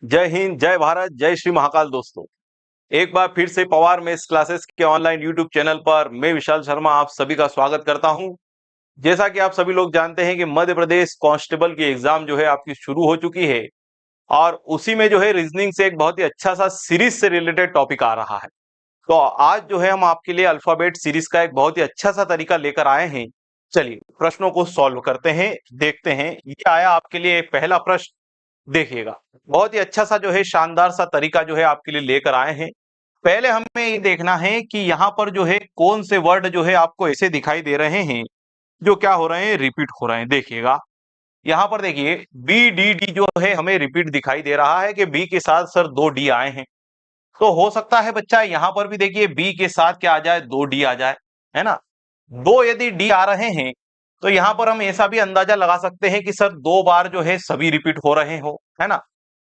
जय हिंद, जय भारत, जय श्री महाकाल दोस्तों। एक बार फिर से पवार मेस क्लासेस के ऑनलाइन यूट्यूब चैनल पर मैं विशाल शर्मा आप सभी का स्वागत करता हूं। जैसा कि आप सभी लोग जानते हैं कि मध्य प्रदेश कांस्टेबल की एग्जाम जो है आपकी शुरू हो चुकी है और उसी में जो है रीजनिंग से एक बहुत ही अच्छा सा सीरीज से रिलेटेड टॉपिक आ रहा है। तो आज जो है हम आपके लिए अल्फाबेट सीरीज का एक बहुत ही अच्छा सा तरीका लेकर आए हैं। चलिए प्रश्नों को सॉल्व करते हैं, देखते हैं। ये आया आपके लिए पहला प्रश्न, देखिएगा। बहुत ही अच्छा सा जो है शानदार सा तरीका जो है आपके लिए लेकर आए हैं। पहले हमें ये देखना है कि यहाँ पर जो है कौन से वर्ड जो है आपको ऐसे दिखाई दे रहे हैं जो क्या हो रहे हैं, रिपीट हो रहे हैं। देखिएगा यहाँ पर, देखिए बी डी डी जो है हमें रिपीट दिखाई दे रहा है कि बी के साथ सर दो डी आए हैं। तो हो सकता है बच्चा यहाँ पर भी देखिए बी के साथ क्या आ जाए, दो डी आ जाए, है ना। दो यदि डी आ रहे हैं तो यहाँ पर हम ऐसा भी अंदाजा लगा सकते हैं कि सर दो बार जो है सभी रिपीट हो रहे हो, है ना।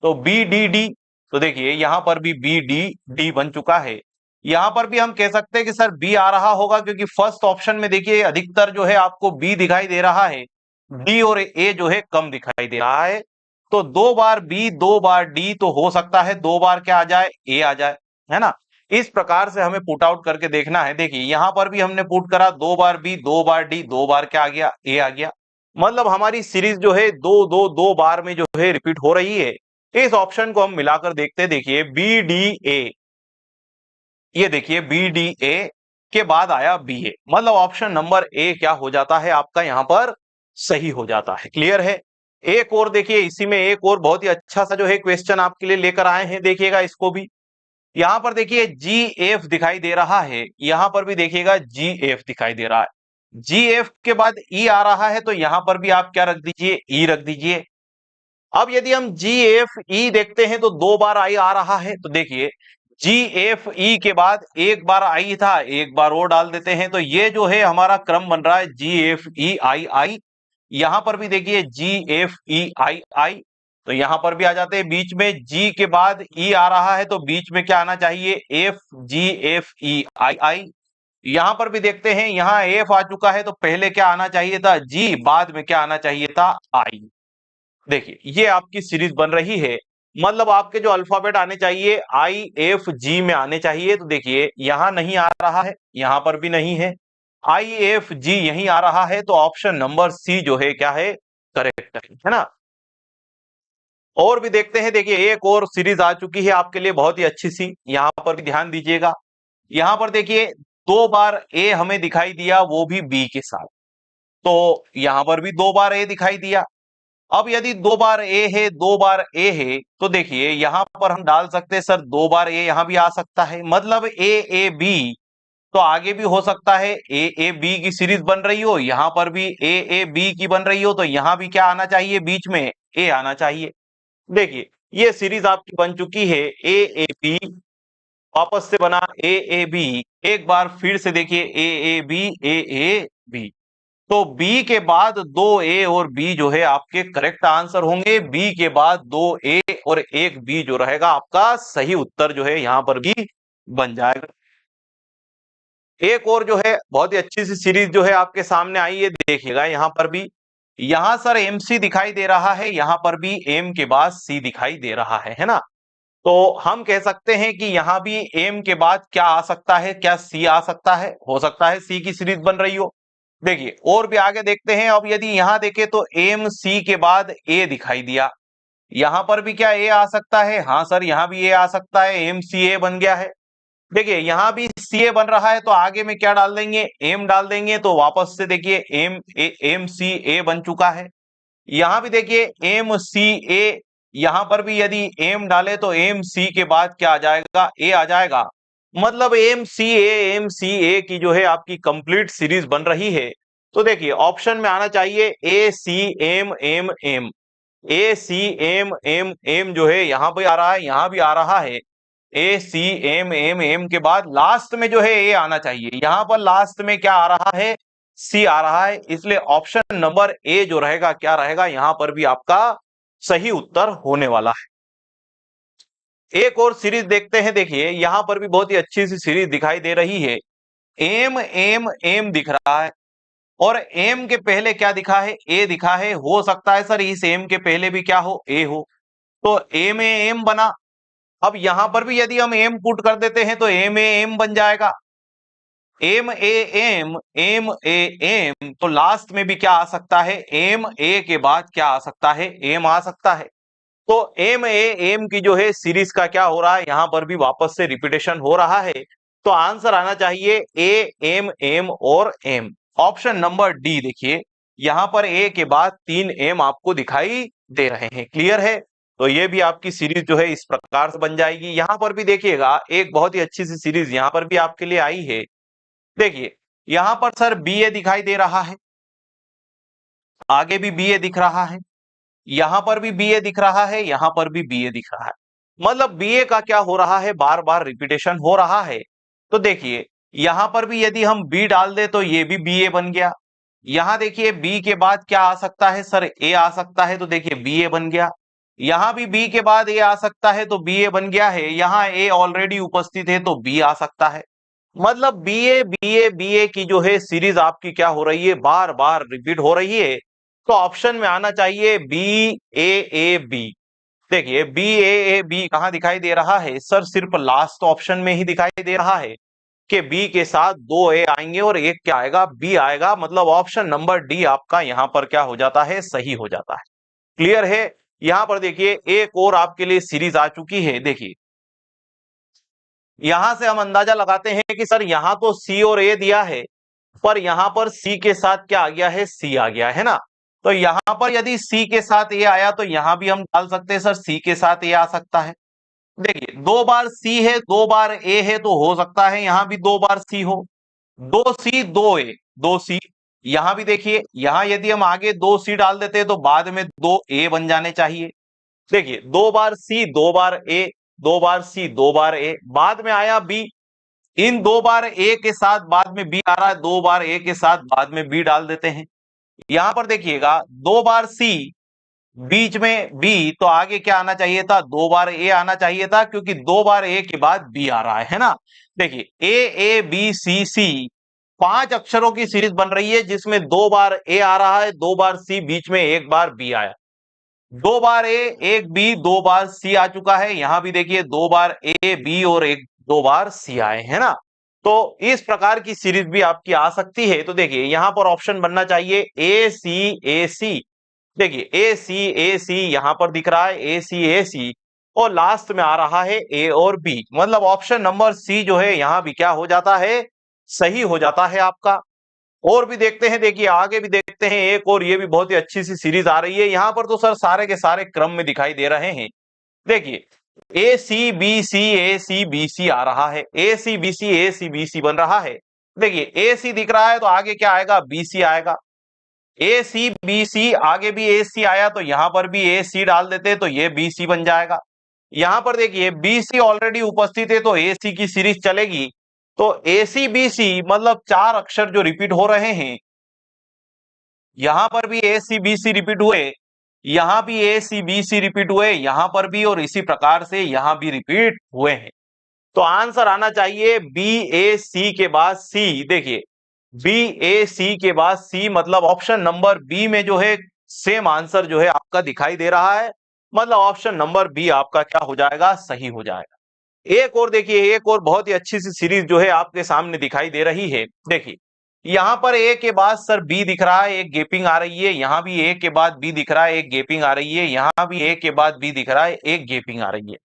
तो बी डी डी, तो देखिए यहाँ पर भी बी डी डी बन चुका है। यहाँ पर भी हम कह सकते हैं कि सर बी आ रहा होगा क्योंकि फर्स्ट ऑप्शन में देखिए अधिकतर जो है आपको बी दिखाई दे रहा है, डी और ए जो है कम दिखाई दे रहा है। तो दो बार बी दो बार डी, तो हो सकता है दो बार क्या आ जाए, ए आ जाए, है ना। इस प्रकार से हमें पुट आउट करके देखना है। देखिए यहाँ पर भी हमने पुट करा, दो बार बी दो बार डी, दो बार क्या आ गया, ए आ गया। मतलब हमारी सीरीज जो है दो दो दो बार में जो है रिपीट हो रही है। इस ऑप्शन को हम मिलाकर देखते हैं। देखिए बी डी ए, ये देखिए बी डी ए के बाद आया बी ए, मतलब ऑप्शन नंबर ए क्या हो जाता है आपका यहाँ पर, सही हो जाता है। क्लियर है। एक और देखिए, इसी में एक और बहुत ही अच्छा सा जो है क्वेश्चन आपके लिए लेकर आए हैं, देखिएगा इसको भी। यहां पर देखिए जी एफ दिखाई दे रहा है, यहां पर भी देखिएगा जी एफ दिखाई दे रहा है। जी एफ के बाद ई आ रहा है तो यहां पर भी आप क्या रख दीजिए, ई रख दीजिए। अब यदि हम जी एफ ई देखते हैं तो दो बार आई आ रहा है, तो देखिए जी एफ ई के बाद एक बार आई था, एक बार और डाल देते हैं, तो ये जो है हमारा क्रम बन रहा है जी एफ ई आई आई। यहां पर भी देखिए जी एफ ई आई आई, तो यहां पर भी आ जाते हैं। बीच में जी के बाद ई आ रहा है तो बीच में क्या आना चाहिए, एफ जी एफ ई आई आई। यहां पर भी देखते हैं, यहां एफ आ चुका है तो पहले क्या आना चाहिए था, जी, बाद में क्या आना चाहिए था, आई। देखिए ये आपकी सीरीज बन रही है। मतलब आपके जो अल्फाबेट आने चाहिए आई एफ जी में आने चाहिए, तो देखिए यहां नहीं आ रहा है, यहां पर भी नहीं है, आई एफ जी यहीं आ रहा है। तो ऑप्शन नंबर सी जो है क्या है, करेक्ट है ना। और भी देखते हैं। देखिए एक और सीरीज आ चुकी है आपके लिए बहुत ही अच्छी सी, यहां पर भी ध्यान दीजिएगा। यहां पर देखिए दो बार ए हमें दिखाई दिया, वो भी बी के साथ। तो यहां पर भी दो बार ए दिखाई दिया। अब यदि दो बार ए है, दो बार ए है, तो देखिए यहां पर हम डाल सकते हैं सर दो बार ए, यहां भी आ सकता है, मतलब ए ए बी। तो आगे भी हो सकता है ए ए बी की सीरीज बन रही हो, यहां पर भी ए ए बी की बन रही हो, तो यहां भी क्या आना चाहिए, बीच में ए आना चाहिए। देखिए ये सीरीज आपकी बन चुकी है ए ए बी, वापस से बना ए ए बी। एक बार फिर से देखिए A A B A A B. तो बी के बाद दो ए और बी जो है आपके करेक्ट आंसर होंगे। बी के बाद दो ए और एक बी जो रहेगा आपका सही उत्तर जो है यहां पर भी बन जाएगा। एक और जो है बहुत ही अच्छी सी सीरीज जो है आपके सामने आई है, देखिएगा यहां पर भी। यहां सर एम सी दिखाई दे रहा है, यहां पर भी एम के बाद सी दिखाई दे रहा है ना। तो हम कह सकते हैं कि यहां भी एम के बाद क्या आ सकता है, क्या सी आ सकता है, हो सकता है सी की सीरीज बन रही हो। देखिए और भी आगे देखते हैं। अब यदि यहां देखें तो एम सी के बाद ए दिखाई दिया, यहां पर भी क्या ए आ सकता है, हाँ सर यहां भी ए आ सकता है, एम सी ए बन गया है। देखिए यहां भी सी ए बन रहा है तो आगे में क्या डाल देंगे, एम डाल देंगे, तो वापस से देखिए एम सी ए बन चुका है। यहां भी देखिए एम सी ए, यहां पर भी यदि एम डाले तो एम सी के बाद क्या आ जाएगा, ए आ जाएगा। मतलब एम सी ए की जो है आपकी कंप्लीट सीरीज बन रही है। तो देखिए ऑप्शन में आना चाहिए ए सी एम एम एम, ए सी एम एम एम जो है यहां पे आ रहा है, यहां भी आ रहा है। ए सी एम एम एम के बाद लास्ट में जो है ए आना चाहिए, यहां पर लास्ट में क्या आ रहा है, सी आ रहा है। इसलिए ऑप्शन नंबर ए जो रहेगा क्या रहेगा, यहां पर भी आपका सही उत्तर होने वाला है। एक और सीरीज देखते हैं। देखिए यहां पर भी बहुत ही अच्छी सी सीरीज दिखाई दे रही है। एम एम एम दिख रहा है और एम के पहले क्या दिखा है, ए दिखा है। हो सकता है सर इस एम के पहले भी क्या हो, ए हो। तो ए में एम बना। अब यहां पर भी यदि हम एम पुट कर देते हैं तो ए में एम बन जाएगा, M A M, M A M. तो लास्ट में भी क्या आ सकता है, एम ए के बाद क्या आ सकता है, एम आ सकता है। तो एम ए एम की जो है सीरीज का क्या हो रहा है, यहां पर भी वापस से रिपीटेशन हो रहा है। तो आंसर आना चाहिए ए एम एम और एम। ऑप्शन नंबर डी देखिए, यहां पर ए के बाद 3 एम आपको दिखाई दे रहे हैं। क्लियर है? तो ये भी आपकी सीरीज जो है इस प्रकार से बन जाएगी। यहां पर भी देखिएगा एक बहुत ही अच्छी सी सीरीज यहां पर भी आपके लिए आई है। देखिए यहां पर सर बी ए दिखाई दे रहा है, आगे भी बी ए दिख रहा है, यहां पर भी बीए दिख रहा है, यहां पर भी बीए दिख रहा है। मतलब बीए का क्या हो रहा है, बार बार रिपीटेशन हो रहा है। तो देखिए यहां पर भी यदि हम बी डाल दे तो ये भी बीए बन गया। यहां देखिए बी के बाद क्या आ सकता है सर, ए आ सकता है, तो देखिए बीए बन गया। यहां भी बी के बाद ए आ सकता है तो बीए बन गया है। यहां ए ऑलरेडी उपस्थित है तो बी आ सकता है। मतलब बीए बीए बीए की जो है सीरीज आपकी क्या हो रही है, बार बार रिपीट हो रही है। तो ऑप्शन में आना चाहिए बी ए बी। देखिए बी ए बी कहां दिखाई दे रहा है सर, सिर्फ लास्ट ऑप्शन में ही दिखाई दे रहा है कि बी के साथ 2 ए आएंगे और एक क्या आएगा, बी आएगा। मतलब ऑप्शन नंबर डी आपका यहां पर क्या हो जाता है, सही हो जाता है। क्लियर है? यहां पर देखिए एक और आपके लिए सीरीज आ चुकी है। देखिए यहां से हम अंदाजा लगाते हैं कि सर यहां तो सी और ए दिया है, पर यहां पर सी के साथ क्या आ गया है, सी आ गया है ना। तो यहां पर यदि सी के साथ ए आया तो यहां भी हम डाल सकते हैं सर सी के साथ ए आ सकता है। देखिए 2 बार सी है, 2 बार ए है, तो हो सकता है यहां भी 2 बार सी हो। 2 सी 2 ए, 2 सी। यहां भी देखिए, यहां यदि हम आगे 2 सी डाल देते हैं तो बाद में 2 ए बन जाने चाहिए। देखिए 2 बार सी 2 बार ए, 2 बार सी 2 बार ए, बाद में आया बी। इन 2 बार ए के साथ बाद में बी आ रहा है, 2 बार ए के साथ बाद में बी डाल देते हैं। यहां पर देखिएगा 2 बार सी, बीच में बी, तो आगे क्या आना चाहिए था, 2 बार ए आना चाहिए था, क्योंकि 2 बार ए के बाद बी आ रहा है ना। देखिए ए बी सी 5 अक्षरों की सीरीज बन रही है जिसमें 2 बार ए आ रहा है, 2 बार सी, बीच में 1 बार बी आया। 2 बार ए 1 बी, 2 बार सी आ चुका है। यहां भी देखिए 2 बार ए बी और 2 बार सी आए हैं ना। तो इस प्रकार की सीरीज भी आपकी आ सकती है। तो देखिए यहां पर ऑप्शन बनना चाहिए ए सी। देखिए ए सी यहां पर दिख रहा है, ए सी, और लास्ट में आ रहा है ए और बी। मतलब ऑप्शन नंबर सी जो है यहां भी क्या हो जाता है, सही हो जाता है आपका। और भी देखते हैं, देखिए आगे भी देखते हैं एक और, ये भी बहुत ही अच्छी सी सीरीज आ रही है। यहां पर तो सर सारे के सारे क्रम में दिखाई दे रहे हैं। देखिए ए सी बी सी आ रहा है, ए सी बी सी बन रहा है। देखिए ए सी दिख रहा है तो आगे क्या आएगा, बी सी आएगा। ए सी बी सी, आगे भी ए सी आया तो यहां पर भी ए सी डाल देते तो ये बी सी बन जाएगा। यहां पर देखिए बी सी ऑलरेडी उपस्थित है तो ए सी की सीरीज चलेगी। तो ए सी बी सी मतलब 4 अक्षर जो रिपीट हो रहे हैं, यहां पर भी ए सी बी सी रिपीट हुए, यहां भी ए सी बी सी रिपीट हुए, यहां पर भी, और इसी प्रकार से यहां भी रिपीट हुए हैं। तो आंसर आना चाहिए बी ए सी के बाद सी। देखिए बी ए सी के बाद सी, मतलब ऑप्शन नंबर बी में जो है सेम आंसर जो है आपका दिखाई दे रहा है। मतलब ऑप्शन नंबर बी आपका क्या हो जाएगा, सही हो जाएगा। एक और देखिए, एक और बहुत ही अच्छी सी सीरीज जो है आपके सामने दिखाई दे रही है। देखिए यहां पर ए के बाद सर बी दिख रहा है, एक गेपिंग आ रही है। यहां भी ए के बाद बी दिख रहा है, एक गेपिंग आ रही है। यहां भी ए के बाद बी दिख रहा है, एक गेपिंग आ रही है।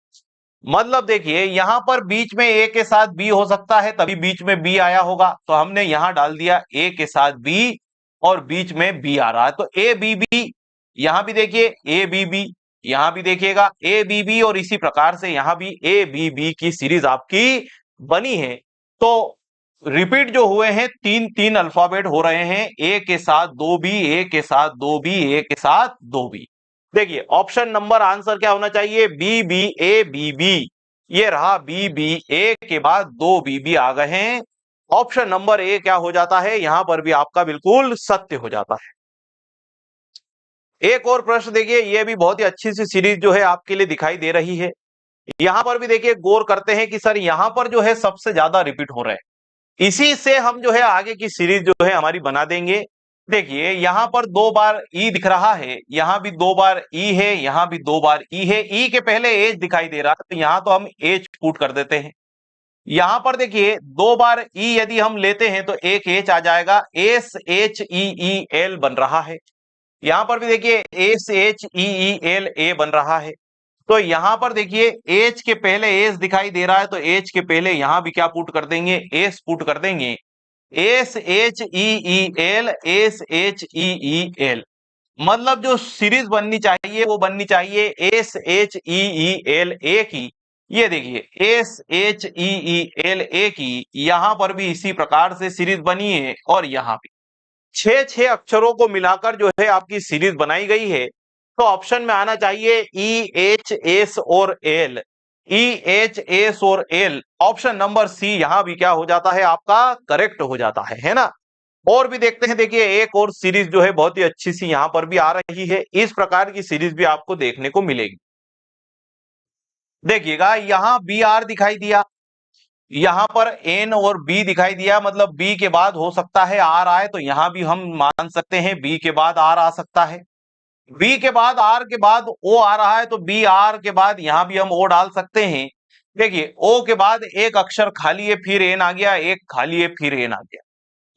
मतलब देखिए यहां पर बीच में ए के साथ बी हो सकता है, तभी बीच में बी आया होगा। तो हमने यहां डाल दिया ए के साथ बी और बीच में बी आ रहा है, तो ए बी बी। यहां भी देखिए ए बी बी, यहां भी देखिएगा ए बी बी, और इसी प्रकार से यहां भी ए बी बी की सीरीज आपकी बनी है। तो रिपीट जो हुए हैं, 3 अल्फाबेट हो रहे हैं, ए के साथ 2 बी, ए के साथ 2 बी, ए के साथ 2 बी। देखिए ऑप्शन नंबर आंसर क्या होना चाहिए, B B A B B. ये रहा बी बी, ए के बाद 2 बी बी आ गए हैं। ऑप्शन नंबर ए क्या हो जाता है, यहां पर भी आपका बिल्कुल सत्य हो जाता है। एक और प्रश्न देखिए, ये भी बहुत ही अच्छी सी सीरीज जो है आपके लिए दिखाई दे रही है। यहां पर भी देखिए गौर करते हैं कि सर यहां पर जो है सबसे ज्यादा रिपीट हो रहे हैं, इसी से हम जो है आगे की सीरीज जो है हमारी बना देंगे। देखिए यहां पर 2 बार ई दिख रहा है, यहां भी 2 बार ई है, यहां भी 2 बार ई है। ई के पहले एच दिखाई दे रहा है तो यहां तो हम एच पुट कर देते हैं। यहां पर देखिए 2 बार ई यदि हम लेते हैं तो एक एच आ जाएगा, S H E E L बन रहा है। यहां पर भी देखिए S H E E L A बन रहा है। तो यहां पर देखिए एच के पहले एस दिखाई दे रहा है तो एच के पहले यहां भी क्या पुट कर देंगे, एस पुट कर देंगे। S H E E L, S H E E L, मतलब जो सीरीज बननी चाहिए वो बननी चाहिए S H E E L A की। ये देखिए S H E E L A की, यहां पर भी इसी प्रकार से सीरीज बनी है और यहां भी छह अक्षरों को मिलाकर जो है आपकी सीरीज बनाई गई है। तो ऑप्शन में आना चाहिए ई एच एस और एल, ई एच एस और एल। ऑप्शन नंबर सी यहां भी क्या हो जाता है, आपका करेक्ट हो जाता है ना। और भी देखते हैं, देखिए एक और सीरीज जो है बहुत ही अच्छी सी यहां पर भी आ रही है, इस प्रकार की सीरीज भी आपको देखने को मिलेगी। देखिएगा यहां बी आर दिखाई दिया, यहां पर एन और बी दिखाई दिया, मतलब बी के बाद हो सकता है आर आए, तो यहां भी हम मान सकते हैं बी के बाद आर आ सकता है। बी के बाद आर के बाद ओ आ रहा है तो बी आर के बाद यहां भी हम ओ डाल सकते हैं। देखिए ओ के बाद एक अक्षर खाली है फिर एन आ गया, एक खाली है फिर एन आ गया,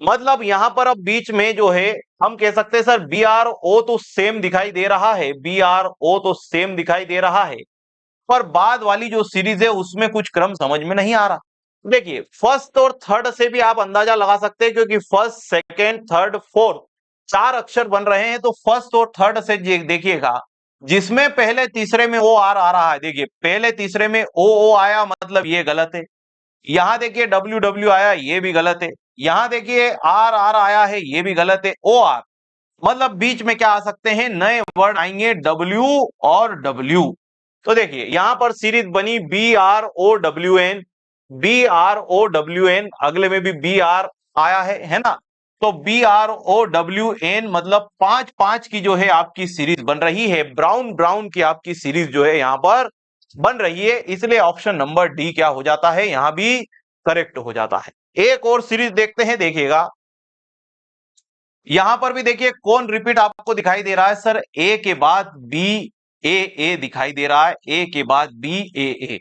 मतलब यहां पर अब बीच में जो है हम कह सकते हैं सर बी आर ओ तो सेम दिखाई दे रहा है, बी आर ओ तो सेम दिखाई दे रहा है, पर बाद वाली जो सीरीज है उसमें कुछ क्रम समझ में नहीं आ रहा। देखिए फर्स्ट और थर्ड से भी आप अंदाजा लगा सकते हैं, क्योंकि फर्स्ट सेकेंड थर्ड फोर्थ 4 अक्षर बन रहे हैं, तो फर्स्ट और थर्ड से देखिएगा जिसमें पहले तीसरे में ओ आर आ रहा है, देखिए पहले तीसरे में ओ आया मतलब ये गलत है। यहां देखिए डब्ल्यू डब्ल्यू आया, ये भी गलत है। यहां देखिए आर आर आया है, ये भी गलत है। ओ आर मतलब बीच में क्या आ सकते हैं, नए वर्ड आएंगे डब्ल्यू और डब्ल्यू। तो देखिए यहां पर सीरीज बनी B R O W N, B R O W N, अगले में भी बी आर आया है ना। तो B R O W N मतलब 5-5 की जो है आपकी सीरीज बन रही है, ब्राउन ब्राउन की आपकी सीरीज जो है यहां पर बन रही है, इसलिए ऑप्शन नंबर डी क्या हो जाता है, यहां भी करेक्ट हो जाता है। एक और सीरीज देखते हैं, देखिएगा यहां पर भी देखिए कौन रिपीट आपको दिखाई दे रहा है, सर ए के बाद बी ए दिखाई दे रहा है, ए के बाद बी ए।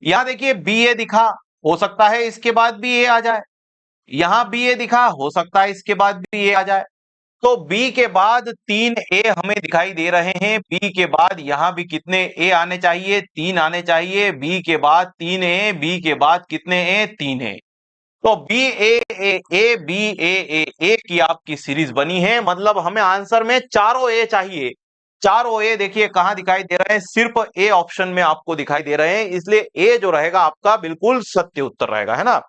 यहां देखिए बी ए दिखा, हो सकता है इसके बाद भी ए आ जाए। यहां बी ए दिखा, हो सकता है इसके बाद भी ए आ जाए। तो बी के बाद 3 ए हमें दिखाई दे रहे हैं, बी के बाद यहां भी कितने ए आने चाहिए, 3 आने चाहिए। बी के बाद 3 ए, बी के बाद कितने ए, 3 ए। तो बी ए बी ए की आपकी सीरीज बनी है, मतलब हमें आंसर में चारों ए चाहिए। चारों ए देखिए कहां दिखाई दे रहे हैं, सिर्फ ए ऑप्शन में आपको दिखाई दे रहे हैं, इसलिए ए जो रहेगा आपका बिल्कुल सत्य उत्तर रहेगा, है ना।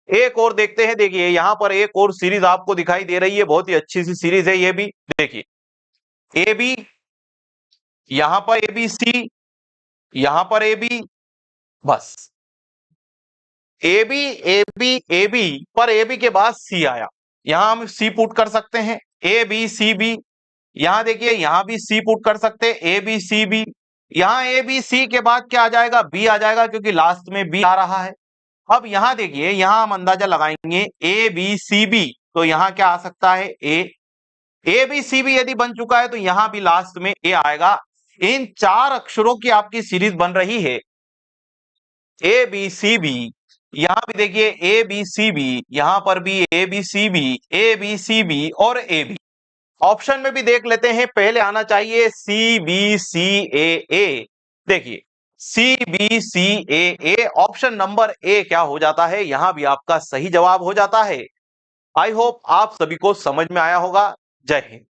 एक और देखते हैं, देखिए यहां पर एक और सीरीज आपको दिखाई दे रही है, बहुत ही अच्छी सी सीरीज है ये भी। देखिए ए बी, यहां पर ए बी सी, यहां पर ए बी, बस A B A B A B, पर ए बी के बाद सी आया, यहां हम सी पुट कर सकते हैं, ए बी सी बी। यहां देखिए यहां भी सी पुट कर सकते हैं, ए बी सी बी। यहां ए बी सी के बाद क्या आ जाएगा, बी आ जाएगा, क्योंकि लास्ट में बी आ रहा है। अब यहां देखिए यहां हम अंदाजा लगाएंगे ए बी सी बी, तो यहां क्या आ सकता है, ए बी सी बी यदि बन चुका है तो यहां भी लास्ट में ए आएगा। इन 4 अक्षरों की आपकी सीरीज बन रही है, ए बी सी बी। यहां भी देखिए ए बी सी बी, यहां पर भी A B C B, A B C B और ए बी। ऑप्शन में भी देख लेते हैं, पहले आना चाहिए सी बी सी ए। देखिए C B C A, option number A क्या हो जाता है, यहां भी आपका सही जवाब हो जाता है। आई होप आप सभी को समझ में आया होगा। जय हिंद।